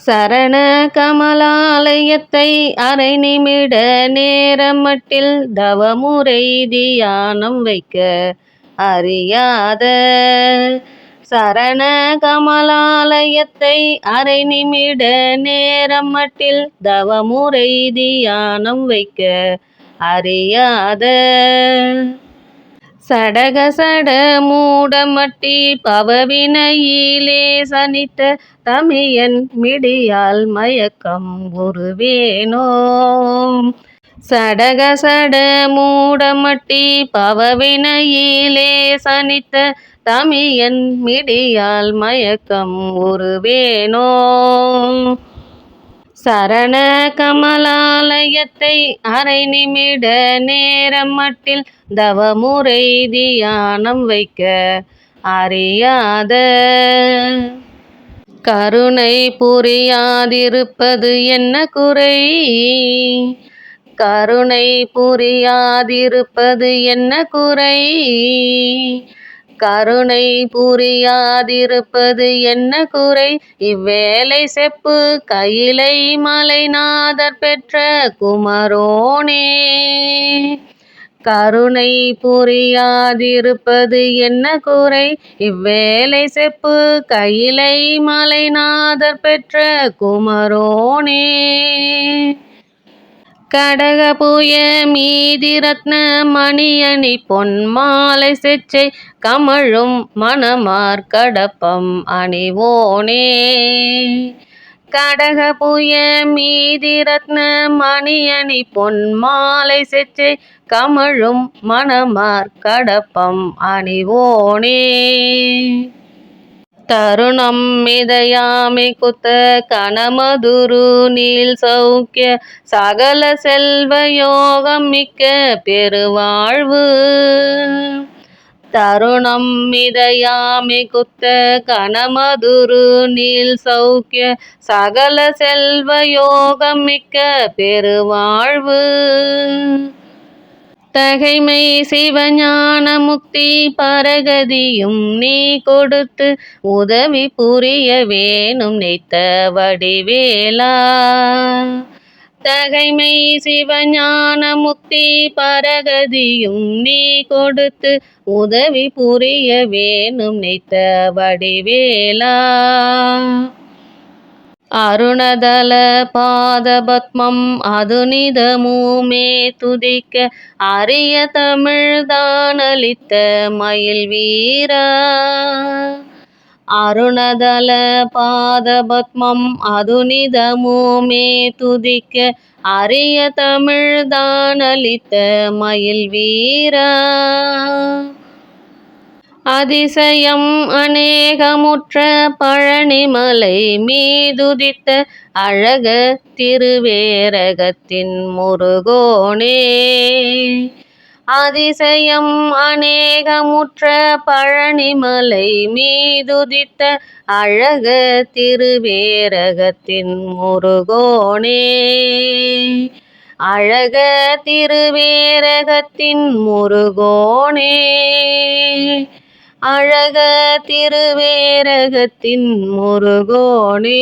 சரண கமலாலயத்தை அரை நிமிட நேரமட்டில் தவமுறை தியானம் வைக்க அறியாத சரண கமலாலயத்தை அரை நிமிட நேரமட்டில் தவமுறை தியானம் வைக்க அறியாத சடக சட மூடமட்டி பவவினையிலே சனித்த தமியன் மிடியால் மயக்கம் உருவேனோ சடக சட மூடமட்டி பவவினையிலே சனித்த தமியன் மிடியால் மயக்கம் உருவேனோ சரண கமலாலயத்தை அரை நிமிட நேரமட்டில் தவமுறை தியானம் வைக்க அறியாத கருணை புரியாதிருப்பது என்ன குறை கருணை புரியாதிருப்பது என்ன குறை கருணை புரியாதிருப்பது என்ன குறை இவ்வேளை செப்பு கையிலை மலைநாதர் பெற்ற குமரோனே கருணை புரியாதிருப்பது என்ன குறை இவ்வேளை செப்பு கையிலை மலைநாதர் பெற்ற குமரோனே கடகபுய மீதி ரத்ன மணியணி பொன்மாலை செச்சை கமழும் மணமார் கடப்பம் அணிவோனே கடகபுய மீதி ரத்ன மணியணி பொன்மாலை செச்சை கமழும் மணமார் கடப்பம் அணிவோனே தருணம் மிதயாமி குத்த கனமதுரு நீல் சௌக்கிய சகல செல்வ யோகம் மிக்க பெருவாழ்வு தருணம் மிதயாமி குத்த கனமதுரு நீல் சௌக்கிய சகல செல்வ யோகம் மிக்க பெருவாழ்வு தகைமை சிவஞான முக்தி பரகதியும் நீ கொடுத்து உதவி புரிய வேணும் நித்த வடிவேலா தகைமை சிவஞான முக்தி பரகதியும் நீ கொடுத்து உதவி புரிய வேணும் நித்த வடிவேலா அருணதல பாதபத்மம் அதுனிதமுமே துதிக்க அரிய தமிழ்தானளித்த மயில் வீரா அருணதல பாதபத்மம் அதுனிதமுமே துதிக்க அரிய தமிழ்தானளித்த மயில் வீரா அதிசயம் அநேகமுற்ற பழனிமலை மீதுதித்த அழக திருவேரகத்தின் முருகோனே அதிசயம் அநேகமுற்ற பழனிமலை மீதுதித்த அழக திருவேரகத்தின் முருகோனே அழக திருவேரகத்தின் முருகோனே அழக திருவேரகத்தின் முருகோனே